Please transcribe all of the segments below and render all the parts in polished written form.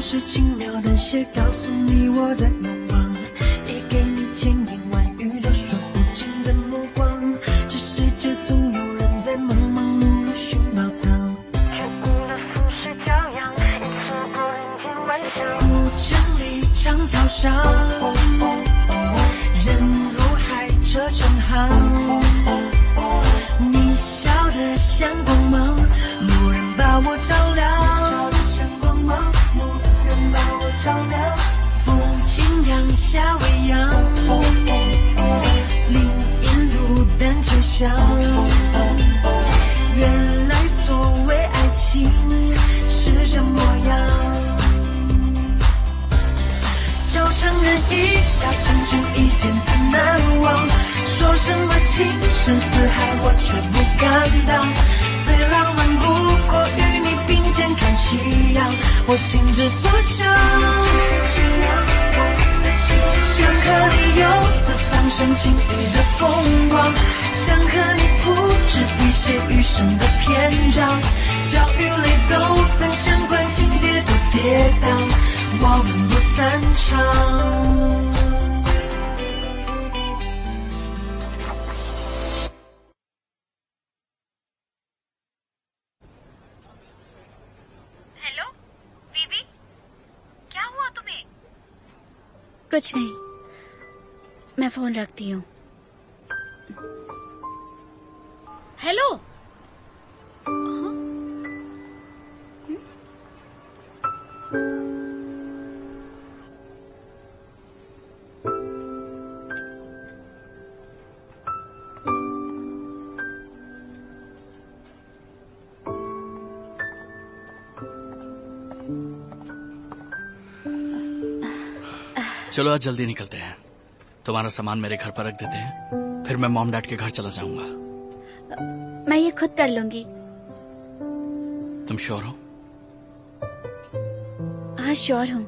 是轻描淡写告诉你我的愿望，也给你千言万语都说不尽的目光。这世界总有人在忙忙碌碌寻宝藏，却顾了浮世骄阳，也错过人间万象。古城里长桥上，人如海，车成行。你笑得像光芒，蓦然把我照亮。笑得像光芒，蓦然把我照亮。风轻扬夏未央，林荫路单车响。原来所谓爱情是这模样。就承认一笑倾城一见怎难忘，说什么情深似海，我却不敢当。最浪漫不过与你并肩看夕阳，我心之所向。想和你游四方升晴雨的风光，想和你铺纸笔写余生的篇章。笑与泪都分相关，情节都跌宕，我们不散场。कुछ नहीं, मैं फोन रखती हूँ। हेलो। चलो आज जल्दी निकलते हैं, तुम्हारा सामान मेरे घर पर रख देते हैं, फिर मैं मॉम डैड के घर चला जाऊंगा। मैं ये खुद कर लूंगी। तुम श्योर हो? हाँ श्योर हूँ।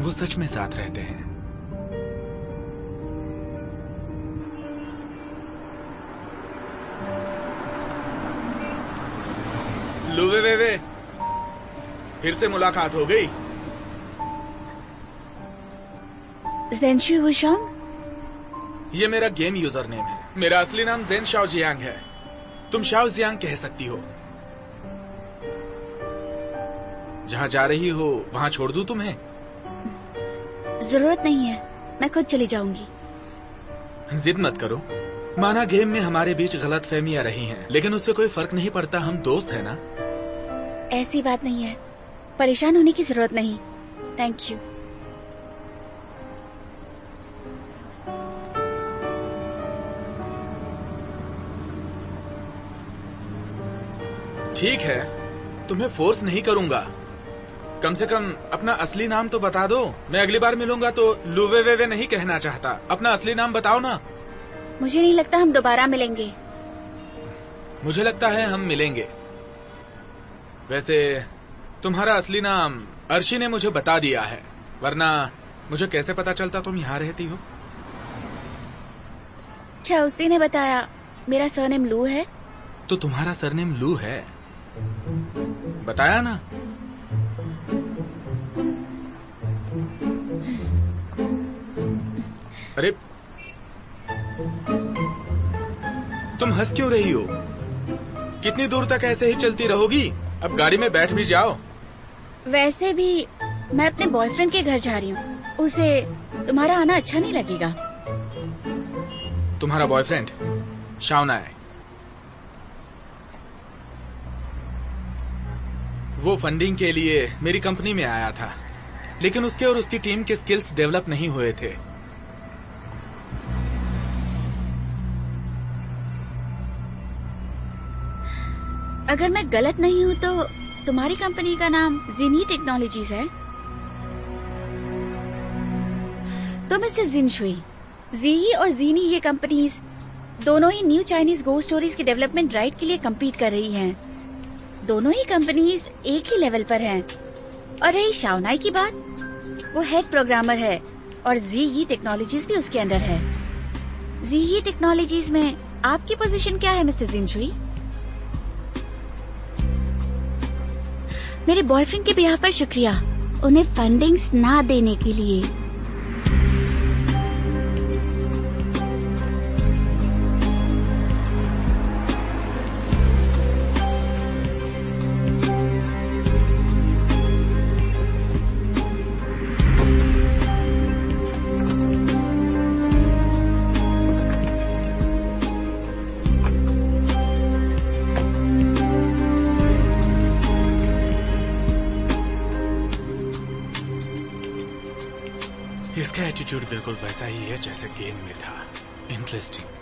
वो सच में साथ रहते हैं। लुवे वे फिर से मुलाकात हो गई। ज़ेनशु वुशोंग? ये मेरा गेम यूजर नेम है। मेरा असली नाम ज़ेन शाओ जियांग है। तुम शाओ जियांग कह सकती हो। जहां जा रही हो वहां छोड़ दूं तुम्हें? जरूरत नहीं है, मैं खुद चली जाऊंगी। जिद मत करो। माना गेम में हमारे बीच गलतफहमियां रही हैं, लेकिन उससे कोई फर्क नहीं पड़ता। हम दोस्त हैं ना। ऐसी बात नहीं है, परेशान होने की जरूरत नहीं, थैंक यू। ठीक है, तुम्हें फोर्स नहीं करूंगा। कम से कम अपना असली नाम तो बता दो। मैं अगली बार मिलूंगा तो लुवे वेवे नहीं कहना चाहता। अपना असली नाम बताओ ना। मुझे नहीं लगता हम दोबारा मिलेंगे। मुझे लगता है हम मिलेंगे। वैसे तुम्हारा असली नाम अर्शी ने मुझे बता दिया है, वरना मुझे कैसे पता चलता तुम यहाँ रहती हो? क्या उसी ने बताया मेरा सरनेम लू है? तो तुम्हारा सरनेम लू है, बताया ना। अरे तुम हंस क्यों रही हो? कितनी दूर तक ऐसे ही चलती रहोगी? अब गाड़ी में बैठ भी जाओ। वैसे भी मैं अपने बॉयफ्रेंड के घर जा रही हूँ, उसे तुम्हारा आना अच्छा नहीं लगेगा। तुम्हारा बॉयफ्रेंड शाओना है। वो फंडिंग के लिए मेरी कंपनी में आया था, लेकिन उसके और उसकी टीम के स्किल्स डेवलप नहीं हुए थे। अगर मैं गलत नहीं हूँ तो तुम्हारी कंपनी का नाम जिनी टेक्नोलॉजीज है। तो मिस्टर जिनशुई, जीई और जीनी ये कंपनीज दोनों ही न्यू चाइनीज गो स्टोरीज के डेवलपमेंट राइट के लिए कम्पीट कर रही हैं। दोनों ही कंपनीज एक ही लेवल पर हैं। और रही शाओनाई की बात, वो हेड प्रोग्रामर है और जीई टेक्नोलॉजीज भी उसके अंडर है। जीई टेक्नोलॉजीज में आपकी पोजीशन क्या है मिस्टर जिनशुई? मेरे बॉयफ्रेंड के बिहाफ पर शुक्रिया, उन्हें फंडिंग्स ना देने के लिए। इसका एटीट्यूड बिल्कुल वैसा ही है जैसे गेम में था। इंटरेस्टिंग।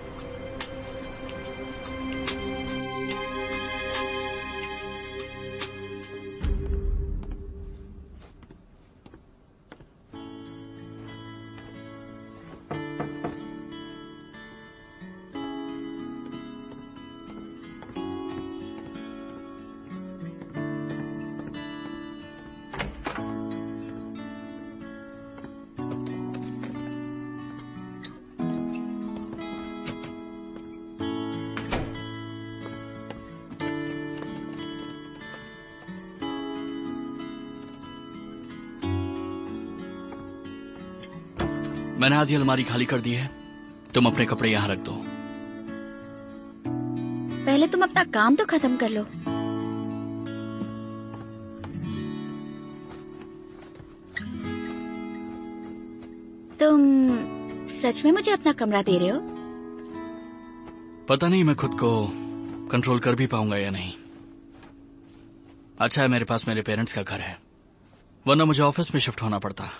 मैंने आधी अलमारी खाली कर दी है, तुम अपने कपड़े यहाँ रख दो। पहले तुम अपना काम तो खत्म कर लो। तुम सच में मुझे अपना कमरा दे रहे हो? पता नहीं मैं खुद को कंट्रोल कर भी पाऊंगा या नहीं। अच्छा है मेरे पास मेरे पेरेंट्स का घर है, वरना मुझे ऑफिस में शिफ्ट होना पड़ता।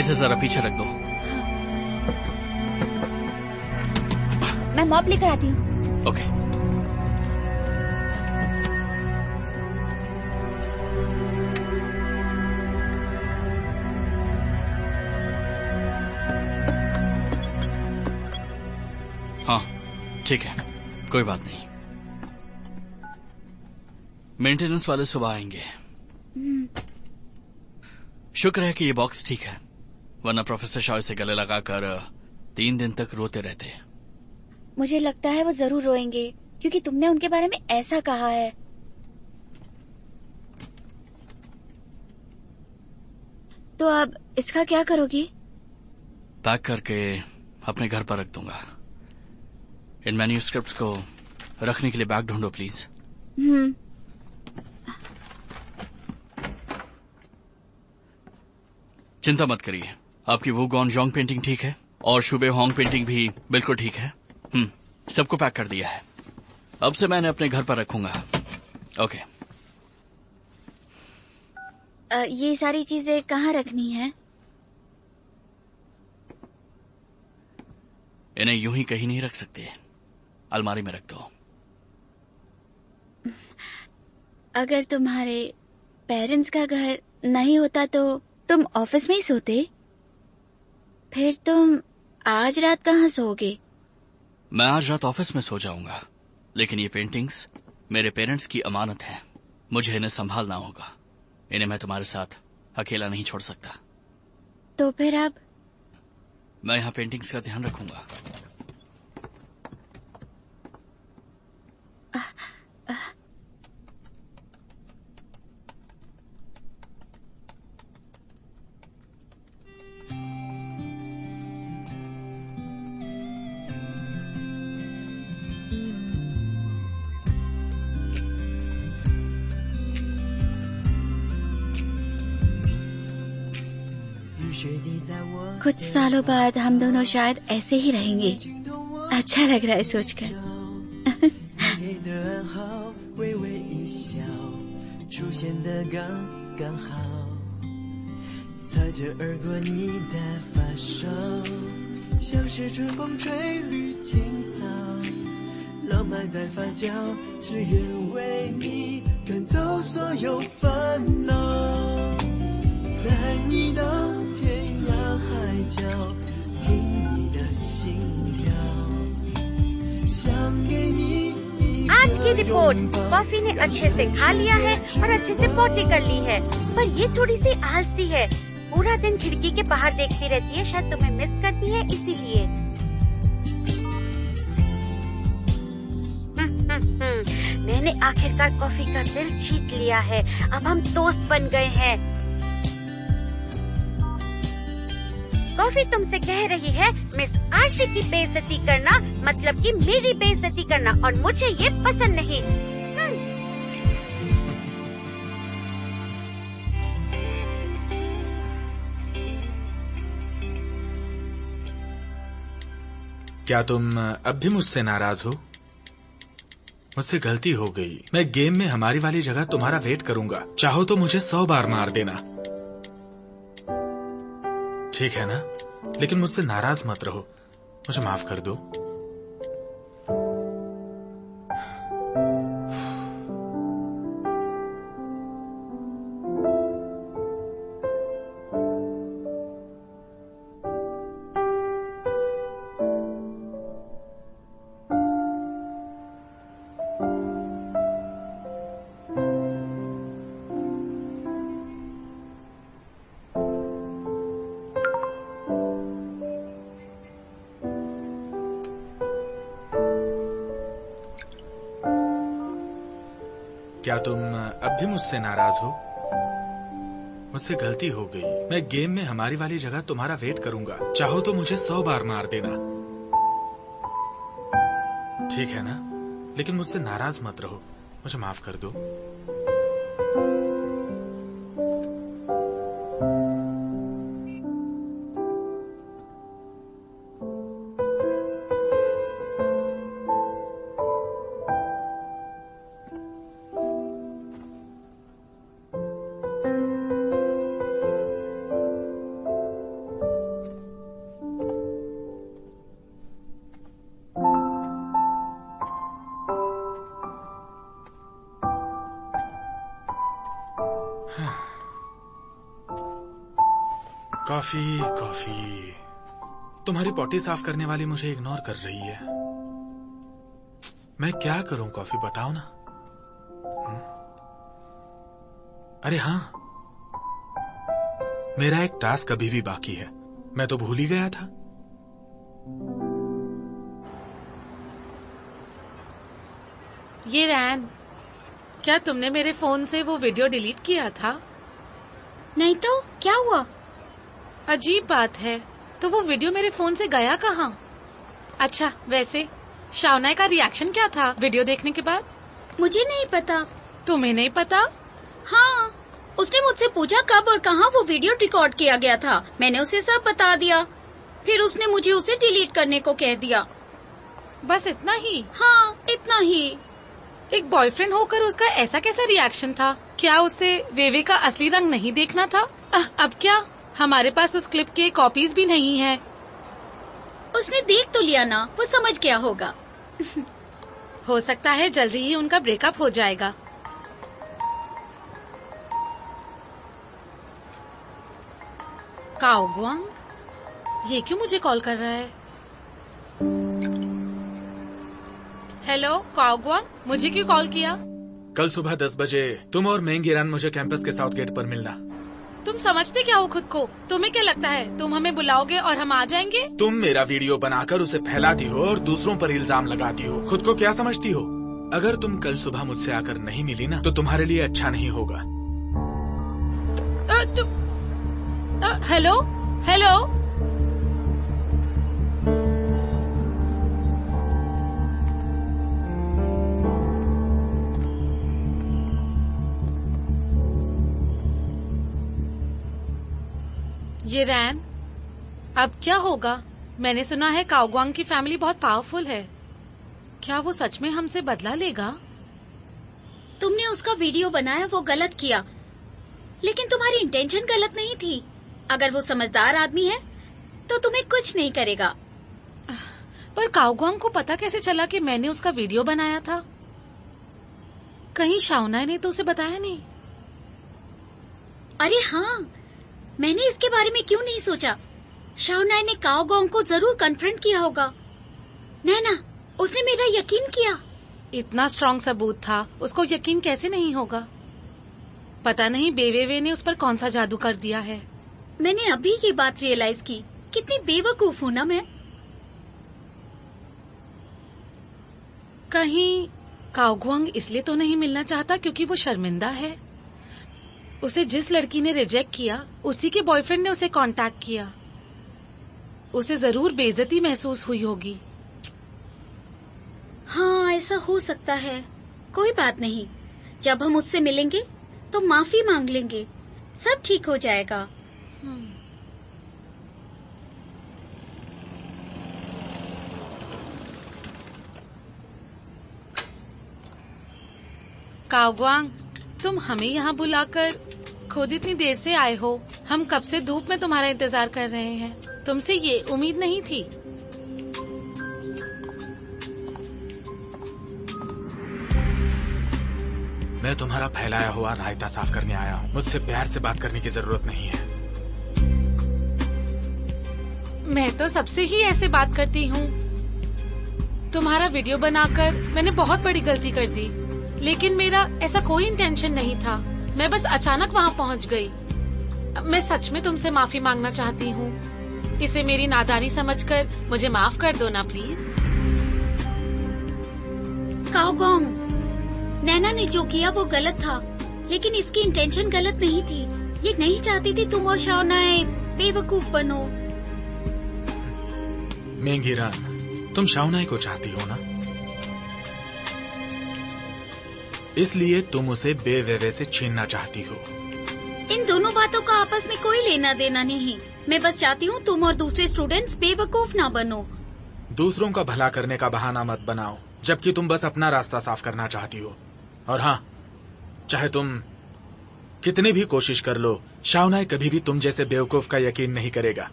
इसे जरा पीछे रख दो। मैं मॉप लेकर आती हूँ। ओके। हाँ ठीक है, कोई बात नहीं। मेंटेनेंस वाले सुबह आएंगे। शुक्र है कि ये बॉक्स ठीक है, वरना प्रोफेसर शॉय से गले लगाकर 3 दिन तक रोते रहते। मुझे लगता है वो जरूर रोएंगे, क्योंकि तुमने उनके बारे में ऐसा कहा है। तो अब इसका क्या करोगी? पैक करके अपने घर पर रख दूंगा। इन मैन्यूस्क्रिप्ट्स को रखने के लिए बैग ढूंढो प्लीज। चिंता मत करिए, आपकी वो गॉन जोंग पेंटिंग ठीक है और शुबे होंग पेंटिंग भी बिल्कुल ठीक है। सबको पैक कर दिया है। अब से मैंने अपने घर पर रखूंगा। ओके। ये सारी चीजें कहाँ रखनी है? इन्हें यूं ही कहीं नहीं रख सकते, अलमारी में रख दो। अगर तुम्हारे पेरेंट्स का घर नहीं होता तो तुम ऑफिस में ही सोते? फिर तुम आज रात कहाँ सोओगे? मैं आज रात ऑफिस में सो जाऊंगा, लेकिन ये पेंटिंग्स मेरे पेरेंट्स की अमानत है। मुझे इन्हें संभालना होगा। इन्हें मैं तुम्हारे साथ अकेला नहीं छोड़ सकता। तो फिर अब? मैं यहाँ पेंटिंग्स का ध्यान रखूंगा। कुछ सालों बाद हम दोनों शायद ऐसे ही रहेंगे। अच्छा लग रहा है सोचकर। आज की रिपोर्ट, कॉफी ने अच्छे से खा लिया है और अच्छे से पोटी कर ली है, पर ये थोड़ी सी आलसी है। पूरा दिन खिड़की के बाहर देखती रहती है, शायद तुम्हें मिस करती है इसीलिए। मैंने आखिरकार कॉफी का दिल जीत लिया है। अब हम दोस्त बन गए हैं। कॉफी तुमसे कह रही है मिस आशी की बेइज्जती करना मतलब कि मेरी बेइज्जती करना, और मुझे ये पसंद नहीं। क्या तुम अब भी मुझसे नाराज हो? मुझसे गलती हो गई। मैं गेम में हमारी वाली जगह तुम्हारा वेट करूंगा। चाहो तो मुझे 100 बार मार देना, ठीक है ना? लेकिन मुझसे नाराज मत रहो। मुझे माफ कर दो। क्या तुम अब भी मुझसे नाराज हो? मुझसे गलती हो गई। मैं गेम में हमारी वाली जगह तुम्हारा वेट करूंगा। चाहो तो मुझे 100 बार मार देना, ठीक है ना? लेकिन मुझसे नाराज मत रहो। मुझे माफ कर दो। Coffee coffee. तुम्हारी पॉटी साफ करने वाली मुझे इग्नोर कर रही है। मैं क्या करूं कॉफी, बताओ ना। अरे हाँ, मेरा एक टास्क अभी भी बाकी है, मैं तो भूल ही गया था। ये रैन, क्या तुमने मेरे फोन से वो वीडियो डिलीट किया था? नहीं तो क्या हुआ? अजीब बात है, तो वो वीडियो मेरे फोन से गया कहाँ? अच्छा, वैसे शावना का रिएक्शन क्या था वीडियो देखने के बाद? मुझे नहीं पता। तुम्हें नहीं पता? हाँ, उसने मुझसे पूछा कब और कहाँ वो वीडियो रिकॉर्ड किया गया था। मैंने उसे सब बता दिया, फिर उसने मुझे उसे डिलीट करने को कह दिया। बस इतना ही? हाँ, इतना ही। एक बॉयफ्रेंड होकर उसका ऐसा कैसा रिएक्शन था? क्या उसे वेवे का असली रंग नहीं देखना था? अब क्या? हमारे पास उस क्लिप के कॉपीज भी नहीं है। उसने देख तो लिया ना, वो समझ गया होगा। हो सकता है जल्दी ही उनका ब्रेकअप हो जाएगा। काओगुआंग, ये क्यों मुझे कॉल कर रहा है? हेलो काओगुआंग, मुझे क्यों कॉल किया? कल सुबह 10 बजे तुम और मेंगिरान मुझे कैंपस के साउथ गेट पर मिलना। तुम समझते क्या हो खुद को? तुम्हें क्या लगता है तुम हमें बुलाओगे और हम आ जाएंगे? तुम मेरा वीडियो बनाकर उसे फैलाती हो और दूसरों पर इल्जाम लगाती हो। खुद को क्या समझती हो? अगर तुम कल सुबह मुझसे आकर नहीं मिली ना, तो तुम्हारे लिए अच्छा नहीं होगा। हेलो हेलो, ये रैन, अब क्या होगा? मैंने सुना है काओगुआंग की फैमिली बहुत पावरफुल है। क्या वो सच में हमसे बदला लेगा? तुमने उसका वीडियो बनाया, वो गलत किया, लेकिन तुम्हारी इंटेंशन गलत नहीं थी। अगर वो समझदार आदमी है तो तुम्हें कुछ नहीं करेगा। पर काओगुआंग को पता कैसे चला कि मैंने उसका वीडियो बनाया था? कहीं शावना ने तो उसे बताया नहीं? अरे हाँ, मैंने इसके बारे में क्यों नहीं सोचा। शावना ने काओगुआंग को जरूर कन्फ्रंट किया होगा। नैना, उसने मेरा यकीन किया। इतना स्ट्रॉन्ग सबूत था, उसको यकीन कैसे नहीं होगा? पता नहीं बेवेवे ने उस पर कौन सा जादू कर दिया है। मैंने अभी ये बात रियलाइज की, कितनी बेवकूफ हूँ ना मैं। कहीं काओगुआंग इसलिए तो नहीं मिलना चाहता क्योंकि वो शर्मिंदा है? उसे जिस लड़की ने रिजेक्ट किया, उसी के बॉयफ्रेंड ने उसे कांटेक्ट किया। उसे जरूर बेइज्जती महसूस हुई होगी। हाँ, ऐसा हो सकता है। कोई बात नहीं, जब हम उससे मिलेंगे तो माफी मांग लेंगे, सब ठीक हो जाएगा। काओगुआंग, तुम हमें यहाँ बुलाकर खुद इतनी देर से आए हो। हम कब से धूप में तुम्हारा इंतजार कर रहे हैं। तुमसे ये उम्मीद नहीं थी। मैं तुम्हारा फैलाया हुआ रायता साफ करने आया हूँ। मुझसे प्यार से बात करने की जरूरत नहीं है। मैं तो सबसे ही ऐसे बात करती हूँ। तुम्हारा वीडियो बनाकर मैंने बहुत बड़ी गलती कर दी, लेकिन मेरा ऐसा कोई इंटेंशन नहीं था। मैं बस अचानक वहाँ पहुँच गई। मैं सच में तुमसे माफी मांगना चाहती हूँ। इसे मेरी नादानी समझकर मुझे माफ कर दो ना प्लीज। काओगुआंग, नैना ने जो किया वो गलत था, लेकिन इसकी इंटेंशन गलत नहीं थी। ये नहीं चाहती थी तुम और शावनाए बेवकूफ बनो। मेंगिरान, तुम शावनाई को चाहती हो ना, इसलिए तुम उसे बेवेवे से छीनना चाहती हो। इन दोनों बातों का आपस में कोई लेना देना नहीं। मैं बस चाहती हूँ तुम और दूसरे स्टूडेंट्स बेवकूफ ना बनो। दूसरों का भला करने का बहाना मत बनाओ, जबकि तुम बस अपना रास्ता साफ करना चाहती हो। और हाँ, चाहे तुम कितनी भी कोशिश कर लो, शावनाई कभी भी तुम जैसे बेवकूफ का यकीन नहीं करेगा।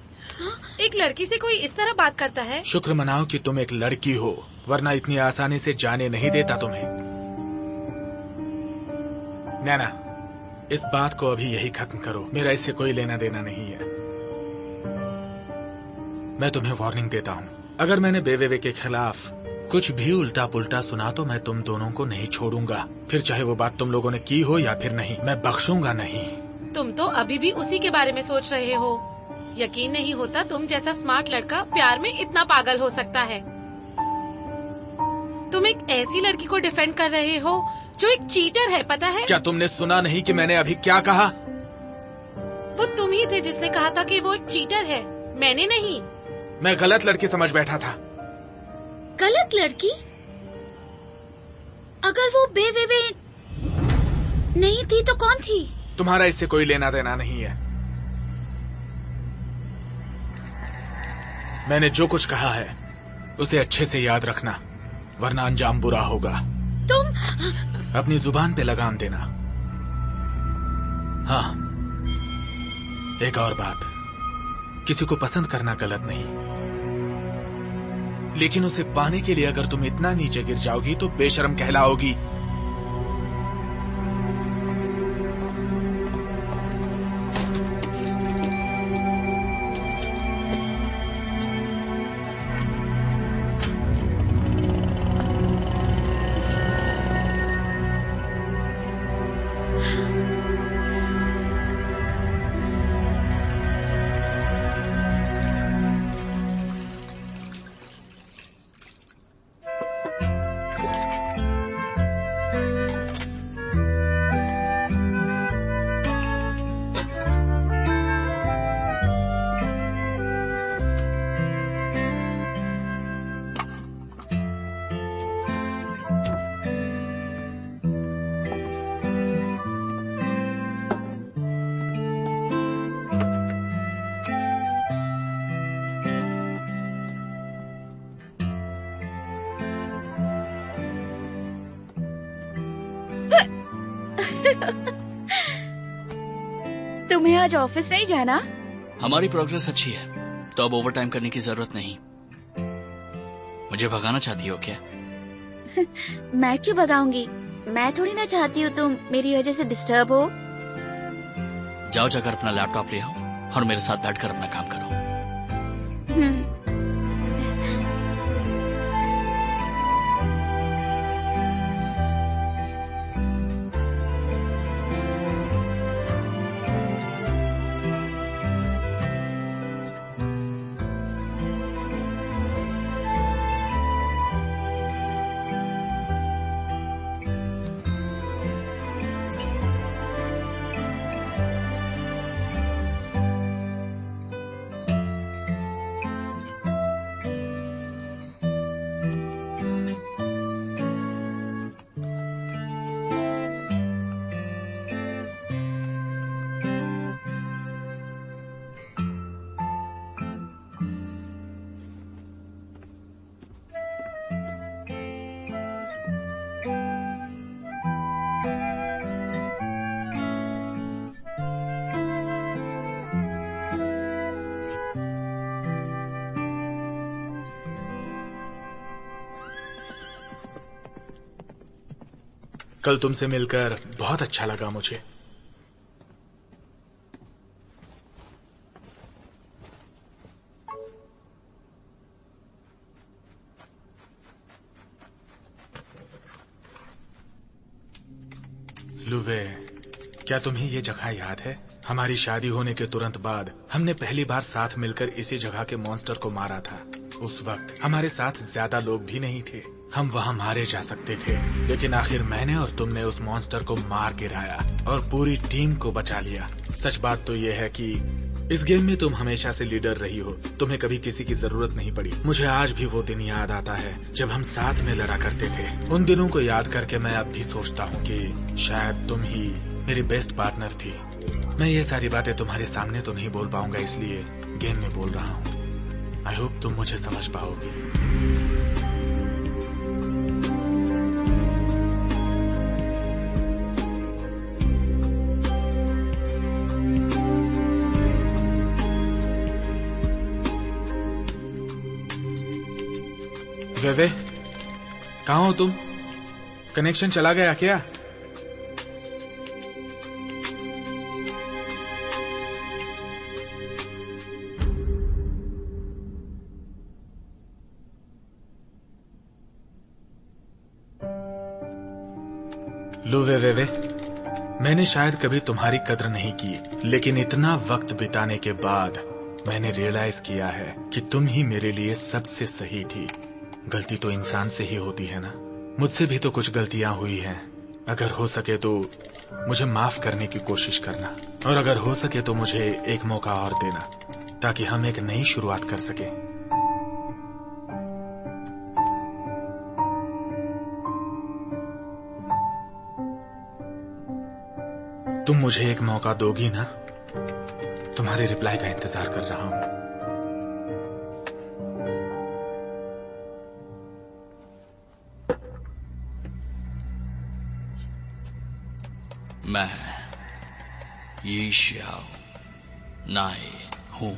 एक लड़की से कोई इस तरह बात करता है? शुक्र मनाओ कि तुम एक लड़की हो, वरना इतनी आसानी से जाने नहीं देता तुम्हें। नैना, इस बात को अभी यही खत्म करो। मेरा इससे कोई लेना देना नहीं है। मैं तुम्हें वार्निंग देता हूँ, अगर मैंने बेवेवे के खिलाफ कुछ भी उल्टा पुल्टा सुना तो मैं तुम दोनों को नहीं छोड़ूंगा, फिर चाहे वो बात तुम लोगों ने की हो या फिर नहीं, मैं बख्शूंगा नहीं। तुम तो अभी भी उसी के बारे में सोच रहे हो। यकीन नहीं होता तुम जैसा स्मार्ट लड़का प्यार में इतना पागल हो सकता है। तुम एक ऐसी लड़की को डिफेंड कर रहे हो जो एक चीटर है, पता है? क्या तुमने सुना नहीं कि मैंने अभी क्या कहा? वो तुम ही थे जिसने कहा था कि वो एक चीटर है, मैंने नहीं। मैं गलत लड़की समझ बैठा था। गलत लड़की? अगर वो बेवे नहीं थी तो कौन थी? तुम्हारा इससे कोई लेना देना नहीं है। मैंने जो कुछ कहा है उसे अच्छे से याद रखना, वरना अंजाम बुरा होगा। तुम अपनी जुबान पे लगाम देना। हाँ, एक और बात, किसी को पसंद करना गलत नहीं, लेकिन उसे पाने के लिए अगर तुम इतना नीचे गिर जाओगी तो बेशर्म कहलाओगी। तुम्हें आज ऑफिस नहीं जाना? हमारी प्रोग्रेस अच्छी है तो अब ओवरटाइम करने की जरूरत नहीं। मुझे भगाना चाहती हो क्या? मैं क्यों भगाऊंगी? मैं थोड़ी ना चाहती हूँ तुम मेरी वजह से डिस्टर्ब हो। जाओ जाकर अपना लैपटॉप ले आओ और मेरे साथ बैठकर अपना काम करो। कल तुमसे मिलकर बहुत अच्छा लगा मुझे। लुवे, क्या तुम्हें ये जगह याद है? हमारी शादी होने के तुरंत बाद हमने पहली बार साथ मिलकर इसी जगह के मॉन्स्टर को मारा था। उस वक्त हमारे साथ ज्यादा लोग भी नहीं थे, हम वहां मारे जा सकते थे, लेकिन आखिर मैंने और तुमने उस मॉन्स्टर को मार गिराया और पूरी टीम को बचा लिया। सच बात तो यह है कि इस गेम में तुम हमेशा से लीडर रही हो, तुम्हें कभी किसी की जरूरत नहीं पड़ी। मुझे आज भी वो दिन याद आता है जब हम साथ में लड़ा करते थे। उन दिनों को याद करके मैं अब भी सोचता हूँ कि शायद तुम ही मेरी बेस्ट पार्टनर थी। मैं ये सारी बातें तुम्हारे सामने तो नहीं बोल पाऊंगा, इसलिए गेम में बोल रहा हूँ। आई होप तुम मुझे समझ पाओगी। वेवे, कहाँ हो तुम? कनेक्शन चला गया क्या? लो वे मैंने शायद कभी तुम्हारी कद्र नहीं की, लेकिन इतना वक्त बिताने के बाद मैंने रियलाइज किया है कि तुम ही मेरे लिए सबसे सही थी। गलती तो इंसान से ही होती है ना, मुझसे भी तो कुछ गलतियां हुई हैं। अगर हो सके तो मुझे माफ करने की कोशिश करना, और अगर हो सके तो मुझे एक मौका और देना, ताकि हम एक नई शुरुआत कर सकें। तुम मुझे एक मौका दोगी ना? तुम्हारे रिप्लाई का इंतजार कर रहा हूं। मैं ये शाओ नाई हूं।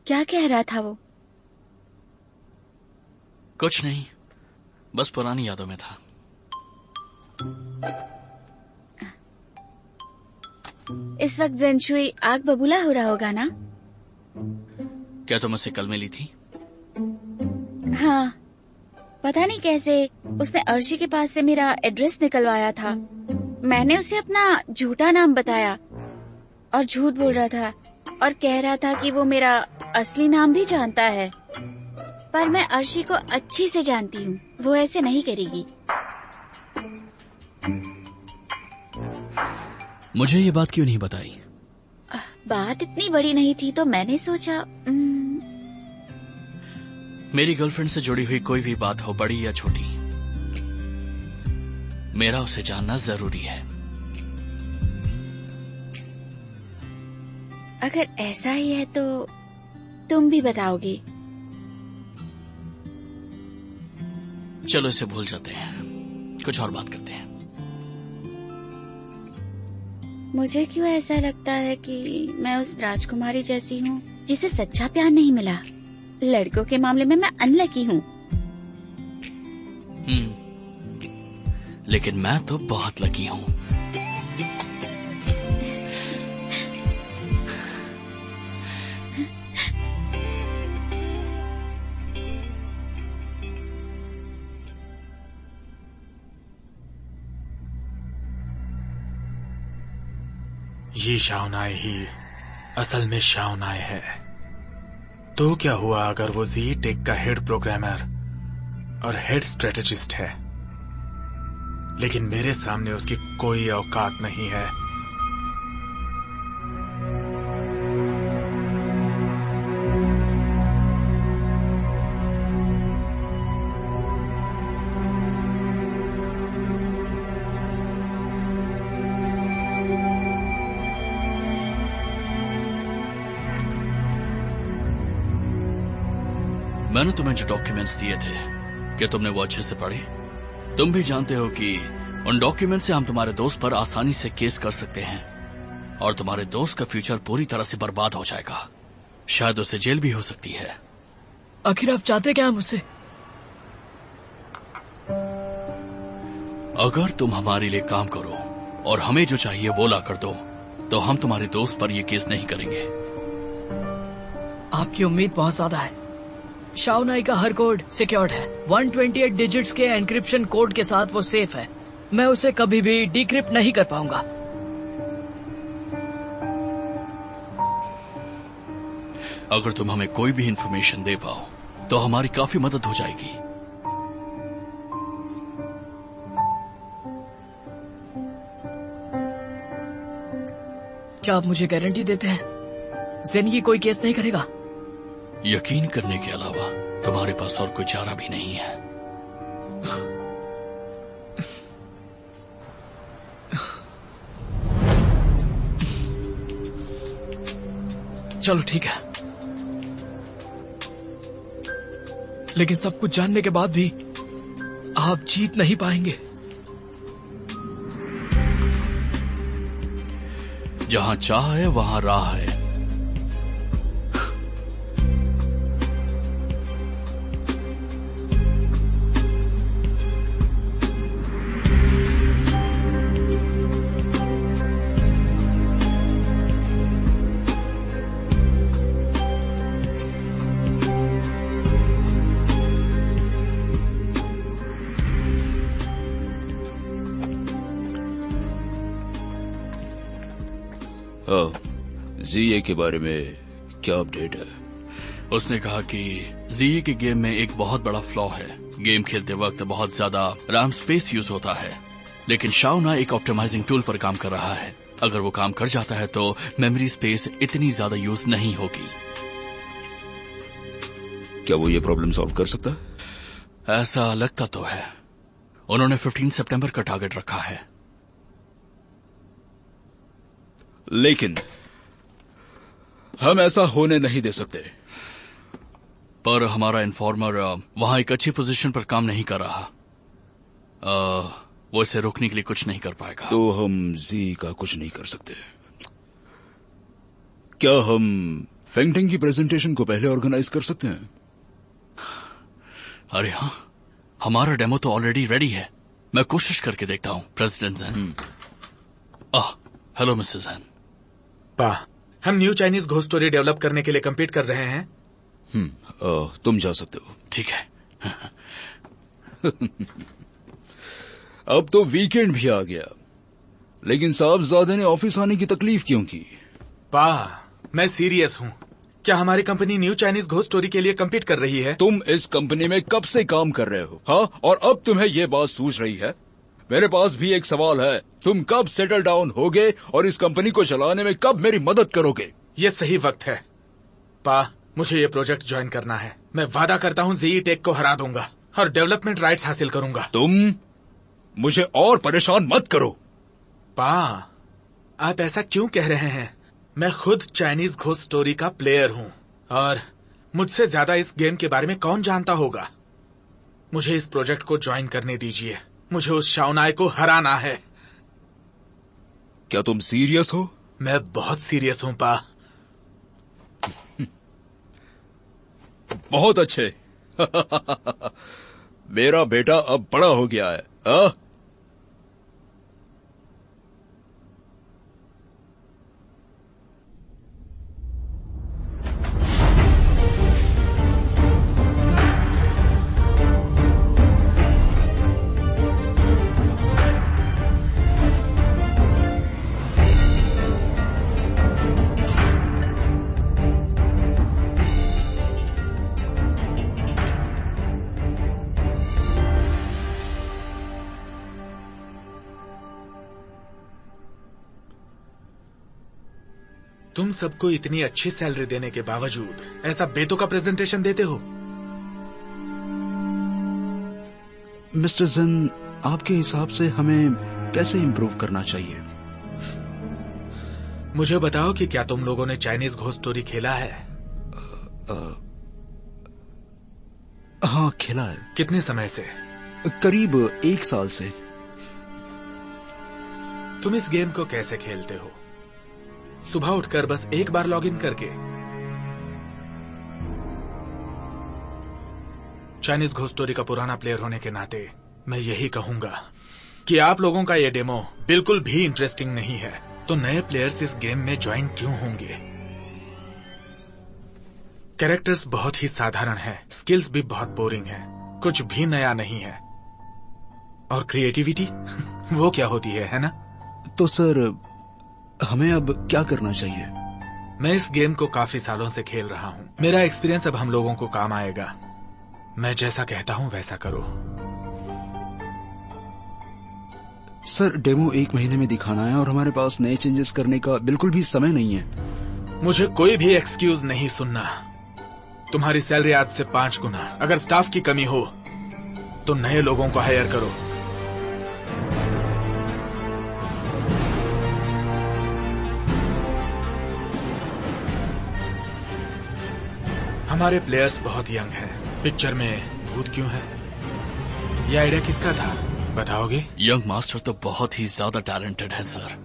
क्या कह रहा था वो? कुछ नहीं, बस पुरानी यादों में था। इस वक्त ज़ेनशुई आग बबूला हो रहा होगा ना? क्या तुम उससे कल मिली थी? हाँ, पता नहीं कैसे उसने अर्शी के पास से मेरा एड्रेस निकलवाया था। मैंने उसे अपना झूठा नाम बताया और झूठ बोल रहा था और कह रहा था कि वो मेरा असली नाम भी जानता है, पर मैं अर्शी को अच्छी से जानती हूँ, वो ऐसे नहीं करेगी। मुझे ये बात क्यों नहीं बताई? बात इतनी बड़ी नहीं थी तो मैंने सोचा मेरी गर्लफ्रेंड से जुड़ी हुई कोई भी बात हो, बड़ी या छोटी, मेरा उसे जानना जरूरी है। अगर ऐसा ही है तो तुम भी बताओगे? चलो इसे भूल जाते हैं, कुछ और बात करते हैं। मुझे क्यों ऐसा लगता है कि मैं उस राजकुमारी जैसी हूँ जिसे सच्चा प्यार नहीं मिला। लड़कों के मामले में मैं अनलकी हूँ। लेकिन मैं तो बहुत लकी हूँ। ये शाओनाई ही असल में शाओनाई है। तो क्या हुआ अगर वो जी टेक का हेड प्रोग्रामर और हेड स्ट्रेटेजिस्ट है, लेकिन मेरे सामने उसकी कोई औकात नहीं है। मैंने तुम्हें जो डॉक्यूमेंट्स दिए थे, क्या तुमने वो अच्छे से पढ़े? तुम भी जानते हो कि उन डॉक्यूमेंट से हम तुम्हारे दोस्त पर आसानी से केस कर सकते हैं और तुम्हारे दोस्त का फ्यूचर पूरी तरह से बर्बाद हो जाएगा। शायद उसे जेल भी हो सकती है। आखिर आप चाहते क्या मुझसे? अगर तुम हमारे लिए काम करो और हमें जो चाहिए वो ला कर दो, तो हम तुम्हारे दोस्त पर यह केस नहीं करेंगे। आपकी उम्मीद बहुत ज्यादा है। शाओनाई का हर कोड सिक्योर्ड है। 128 डिजिट्स के एन्क्रिप्शन कोड के साथ वो सेफ है। मैं उसे कभी भी डिक्रिप्ट नहीं कर पाऊंगा। अगर तुम हमें कोई भी इंफॉर्मेशन दे पाओ तो हमारी काफी मदद हो जाएगी। क्या आप मुझे गारंटी देते हैं ज़ेनिये कोई केस नहीं करेगा? यकीन करने के अलावा तुम्हारे पास और कोई चारा भी नहीं है। चलो ठीक है, लेकिन सब कुछ जानने के बाद भी आप जीत नहीं पाएंगे। जहां चाह है वहां राह है। जीए के बारे में क्या अपडेट है? उसने कहा कि जीए के गेम में एक बहुत बड़ा फ्लॉ है। गेम खेलते वक्त बहुत ज्यादा रैम स्पेस यूज होता है, लेकिन शाओना एक ऑप्टिमाइजिंग टूल पर काम कर रहा है। अगर वो काम कर जाता है तो मेमोरी स्पेस इतनी ज्यादा यूज नहीं होगी। क्या वो ये प्रॉब्लम सॉल्व कर सकता है? ऐसा लगता तो है। उन्होंने 15 सितंबर का टारगेट रखा है। लेकिन हम ऐसा होने नहीं दे सकते। पर हमारा इन्फॉर्मर वहां एक अच्छी पोजीशन पर काम नहीं कर रहा। वो इसे रोकने के लिए कुछ नहीं कर पाएगा। तो हम जी का कुछ नहीं कर सकते। क्या हम फेंगटेंग की प्रेजेंटेशन को पहले ऑर्गेनाइज कर सकते हैं? अरे हाँ, हमारा डेमो तो ऑलरेडी रेडी है। मैं कोशिश करके देखता हूँ। President Jain. Hello mister Jain. पा, हम new Chinese ghost story develop करने के लिए कम्पीट कर रहे हैं। तुम जा सकते हो। ठीक है। अब तो वीकेंड भी आ गया, लेकिन साहबजादे ने ऑफिस आने की तकलीफ क्यों की? पा, मैं सीरियस हूँ। क्या हमारी company new Chinese ghost story के लिए कम्पीट कर रही है? तुम इस कंपनी में कब से काम कर रहे हो? हाँ, और अब तुम्हें ये बात सूझ रही है? मेरे पास भी एक सवाल है। तुम कब सेटल डाउन होगे और इस कंपनी को चलाने में कब मेरी मदद करोगे? ये सही वक्त है। पा, मुझे ये प्रोजेक्ट ज्वाइन करना है। मैं वादा करता हूँ जीई टेक को हरा दूंगा और डेवलपमेंट राइट्स हासिल करूंगा। तुम मुझे और परेशान मत करो। पा, आप ऐसा क्यों कह रहे हैं? मैं खुद चाइनीज घोस्ट स्टोरी का प्लेयर हूँ और मुझसे ज्यादा इस गेम के बारे में कौन जानता होगा। मुझे इस प्रोजेक्ट को ज्वाइन करने दीजिए। मुझे उस शाओनाई को हराना है। क्या तुम सीरियस हो? मैं बहुत सीरियस हूँ पा। बहुत अच्छे। मेरा बेटा अब बड़ा हो गया है। हाँ? तुम सबको इतनी अच्छी सैलरी देने के बावजूद ऐसा बेतुका प्रेजेंटेशन देते हो। मिस्टर जन, आपके हिसाब से हमें कैसे इम्प्रूव करना चाहिए? मुझे बताओ कि क्या तुम लोगों ने चाइनीज घोस्ट स्टोरी खेला है? हाँ, खेला है। कितने समय से? करीब 1 साल से। तुम इस गेम को कैसे खेलते हो? सुबह उठकर बस एक बार लॉगिन करके। चाइनीज घोस्ट स्टोरी का पुराना प्लेयर होने के नाते मैं यही कहूंगा कि आप लोगों का ये डेमो बिल्कुल भी इंटरेस्टिंग नहीं है। तो नए प्लेयर्स इस गेम में ज्वाइन क्यों होंगे? कैरेक्टर्स बहुत ही साधारण हैं, स्किल्स भी बहुत बोरिंग हैं, कुछ भी नया नहीं है। और क्रिएटिविटी वो क्या होती है ना? तो सर, हमें अब क्या करना चाहिए? मैं इस गेम को काफी सालों से खेल रहा हूँ। मेरा एक्सपीरियंस अब हम लोगों को काम आएगा। मैं जैसा कहता हूँ वैसा करो। सर, डेमो 1 महीने में दिखाना है और हमारे पास नए चेंजेस करने का बिल्कुल भी समय नहीं है। मुझे कोई भी एक्सक्यूज नहीं सुनना। तुम्हारी सैलरी आज से 5 गुना। अगर स्टाफ की कमी हो तो नए लोगों को हायर करो। हमारे प्लेयर्स बहुत यंग हैं। पिक्चर में भूत क्यों है? ये आइडिया किसका था, बताओगे? यंग मास्टर तो बहुत ही ज्यादा टैलेंटेड है सर।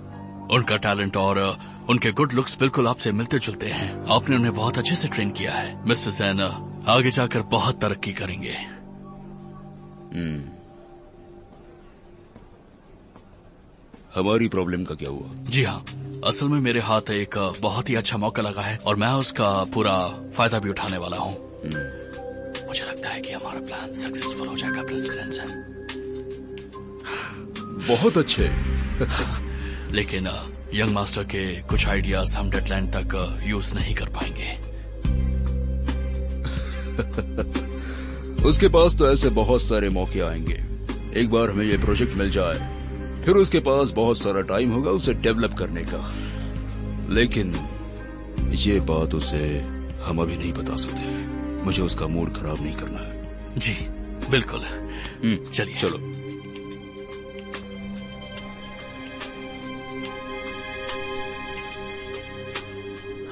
उनका टैलेंट और उनके गुड लुक्स बिल्कुल आपसे मिलते जुलते हैं। आपने उन्हें बहुत अच्छे से ट्रेन किया है। मिस्टर सेन आगे जाकर बहुत तरक्की करेंगे। हमारी प्रॉब्लम का क्या हुआ? जी हाँ, असल में मेरे हाथ एक बहुत ही अच्छा मौका लगा है और मैं उसका पूरा फायदा भी उठाने वाला हूँ। मुझे लगता है कि हमारा प्लान सक्सेसफुल हो जाएगा प्रेसिडेंट सर। बहुत अच्छे। लेकिन यंग मास्टर के कुछ आइडियाज हम डेडलाइन तक यूज नहीं कर पाएंगे। उसके पास तो ऐसे बहुत सारे मौके आएंगे। एक बार हमें ये प्रोजेक्ट मिल जाए, फिर उसके पास बहुत सारा टाइम होगा उसे डेवलप करने का। लेकिन ये बात उसे हम अभी नहीं बता सकते। मुझे उसका मूड खराब नहीं करना है। जी बिल्कुल। चलिए चलो।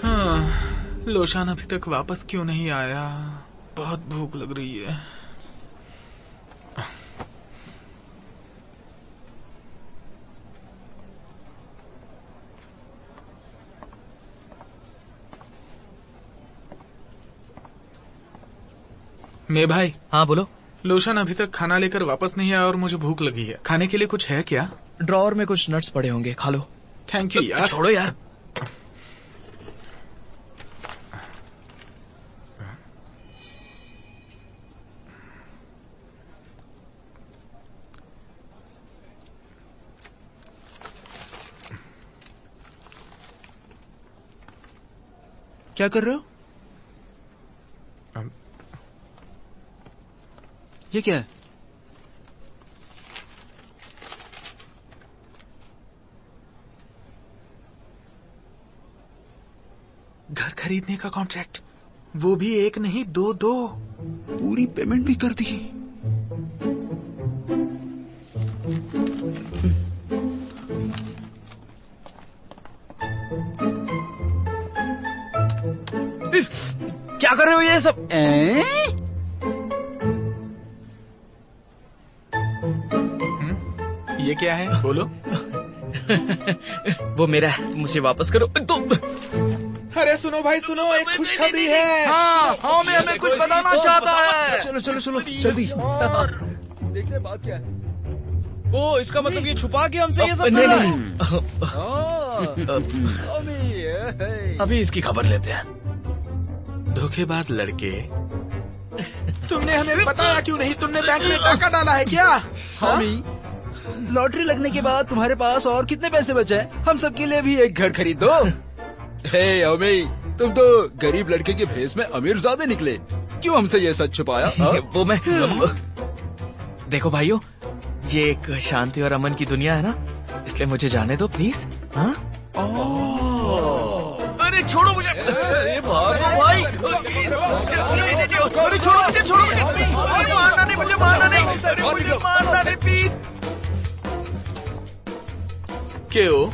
हाँ, लोशान अभी तक वापस क्यों नहीं आया? बहुत भूख लग रही है। मैं भाई। हाँ बोलो। लोशन अभी तक खाना लेकर वापस नहीं आया और मुझे भूख लगी है। खाने के लिए कुछ है क्या? ड्रॉअर में कुछ नट्स पड़े होंगे, खा लो। थैंक यू यार। छोड़ो यार। क्या कर रहे हो? ये क्या है? घर खरीदने का कॉन्ट्रैक्ट, वो भी एक नहीं दो। पूरी पेमेंट भी कर दी। क्या कर रहे हो ये सब? ये क्या है, बोलो। वो मेरा है, मुझे वापस करो। तो अरे सुनो भाई सुनो, एक खुशखबरी है। हाँ, मैं हमें कुछ बताना चाहता है। चलो चलो चलो जल्दी। देखते हैं बात क्या है। ओ, इसका मतलब ये छुपा के हमसे ये सब नहीं कर रहा नहीं। अभी इसकी खबर लेते हैं। धोखेबाज लड़के, तुमने हमें बताया क्यों नहीं? तुमने बैंक में टाका डाला है क्या? हमी, लॉटरी लगने के बाद तुम्हारे पास और कितने पैसे बचे हैं? हम सबके लिए भी एक घर खरीद दो। हे अमी, तुम तो गरीब लड़के के भेस में अमीर ज़्यादा निकले। क्यों हमसे ये सच छुपाया? वो मैं देखो भाइयों, ये एक शांति और अमन की दुनिया है ना, इसलिए मुझे जाने दो प्लीज। हाँ? अरे छोड़ो मुझे। अरे भाई, अरे छोड़ो मुझे। मारना नहीं, मुझे मारना नहीं प्लीज। क्यों?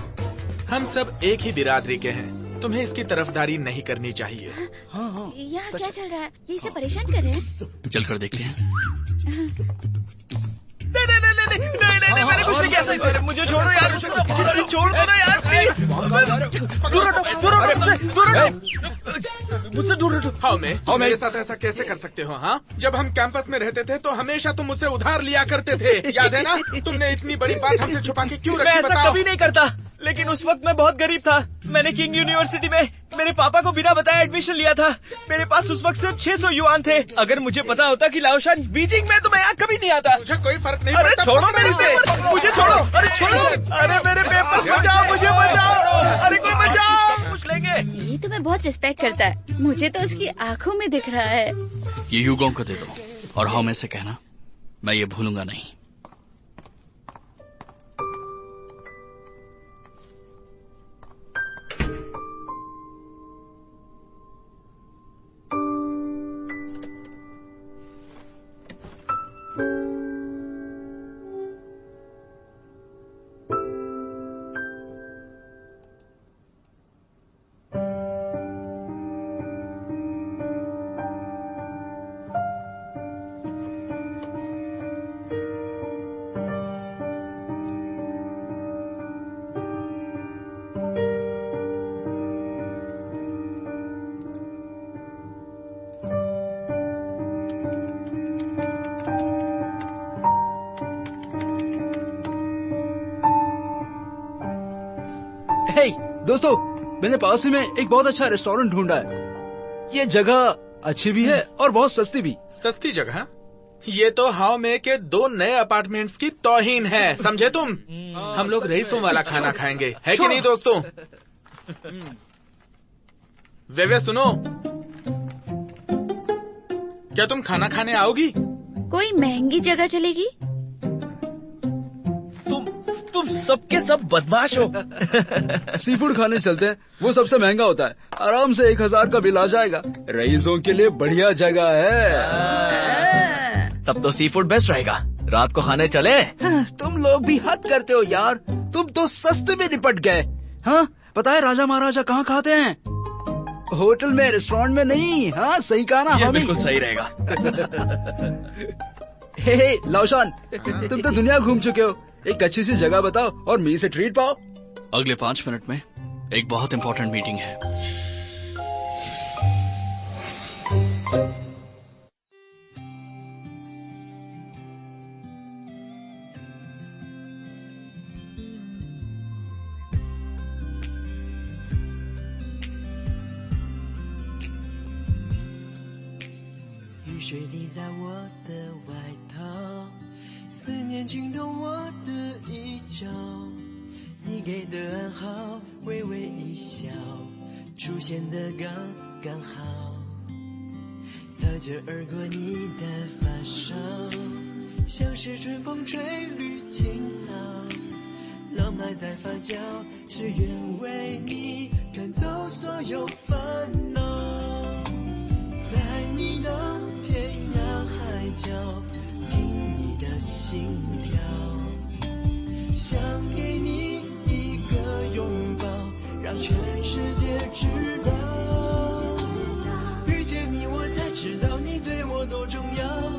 हम सब एक ही बिरादरी के हैं। तुम्हें इसकी तरफदारी नहीं करनी चाहिए। यहाँ क्या चल रहा है? ये इसे परेशान कर रहे हैं। चलकर देखते हैं। नहीं, मैंने कुछ नहीं किया। अरे मुझे छोड़ो यार, छोड़ दो ना यार प्लीज। मुझसे दूर हटो। हाँ, मेरे साथ ऐसा कैसे कर सकते हो? हाँ, जब हम कैंपस में रहते थे तो हमेशा तुम मुझसे उधार लिया करते थे, याद है ना? तुमने इतनी बड़ी बात हमसे छुपा के क्यों रखी? मैं ऐसा बताओ। कभी नहीं करता, लेकिन उस वक्त मैं बहुत गरीब था। मैंने किंग यूनिवर्सिटी में मेरे पापा को बिना बताए एडमिशन लिया था। मेरे पास उस वक्त सिर्फ 600 युआन थे। अगर मुझे पता होता कि लाओशान बीजिंग में, तो मैं यहाँ कभी नहीं आता। मुझे कोई फर्क नहीं अरे पड़ता। छोड़ो मेरे पेपर, मुझे छोड़ो। अरे छोड़ो, अरे मेरे पेपर बचाओ, मुझे बचाओ। अरे कोई बचाओ, पूछ लेंगे। ये तुम्हें बहुत रिस्पेक्ट करता है, मुझे तो उसकी आंखों में दिख रहा है। ये यूगों को दे दो और हमें से कहना, मैं ये भूलूंगा नहीं। हे दोस्तों, मैंने पास ही में एक बहुत अच्छा रेस्टोरेंट ढूंढा है। ये जगह अच्छी भी है और बहुत सस्ती भी। सस्ती जगह? ये तो हाव में के 2 नए अपार्टमेंट्स की तौहीन है, समझे तुम? हम लोग रईसों वाला खाना खाएंगे, है कि नहीं दोस्तों? वे सुनो, क्या तुम खाना खाने आओगी? कोई महंगी जगह चलेगी? तुम सबके सब बदमाश हो। सी फूड खाने चलते हैं, वो सबसे महंगा होता है। आराम से 1000 का बिल आ जाएगा। रईसों के लिए बढ़िया जगह है। तब तो सी फूड बेस्ट रहेगा। रात को खाने चले? तुम लोग भी हद करते हो यार, तुम तो सस्ते में निपट गए। हाँ, पता है राजा महाराजा कहाँ खाते हैं? होटल में, रेस्टोरेंट में नहीं। हाँ सही कहा ना? ये बिल्कुल सही रहेगा। हे लाउशान, तुम तो दुनिया घूम चुके हो, एक अच्छी सी जगह बताओ और मी से ट्रीट पाओ। अगले 5 मिनट में एक बहुत इंपॉर्टेंट मीटिंग है।雨水滴在我的外套，思念浸透我的衣角，你给的暗号，微微一笑，出现的刚刚好，擦肩而过你的发梢，像是春风吹绿青草，浪漫在发酵，只愿为你赶走所有烦恼，带你到天涯海角，听你的心跳，想给你一个拥抱，让全世界知道，遇见你我才知道你对我多重要，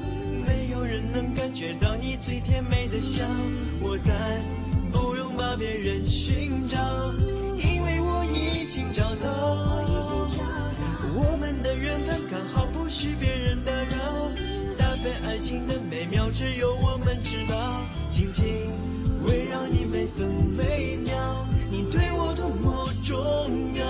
没有人能感觉到你最甜美的笑，我再不用把别人寻找，因为我已经找到，我们的缘分刚好不需别人打扰，搭配爱情的美妙只有我们知道，紧紧围绕你每分每秒，你对我多么重要，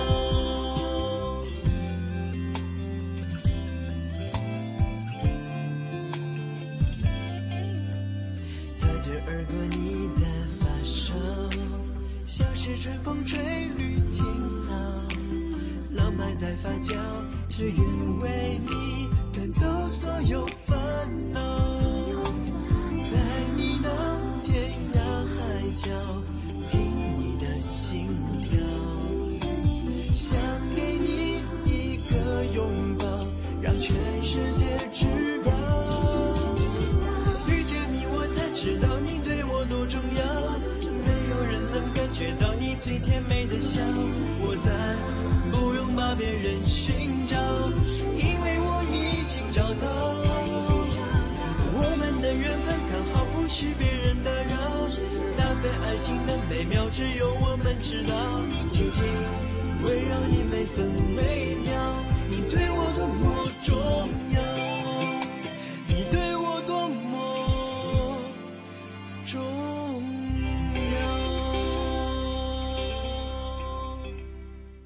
擦肩而过你的发梢，像是春风吹绿青草，浪漫在发酵，只愿为你赶走所有烦恼，带你到天涯海角，听你的心跳，想给你一个拥抱，让全世界知道，遇见你我才知道你对我多重要，没有人能感觉到你最甜美的笑，我再不用把别人寻找，因为我已经找到，我们的缘分刚好不需别人打扰，搭配爱情的美妙只有我们知道，紧紧围绕你每分每秒，你对我多么重要，你对我多么重要。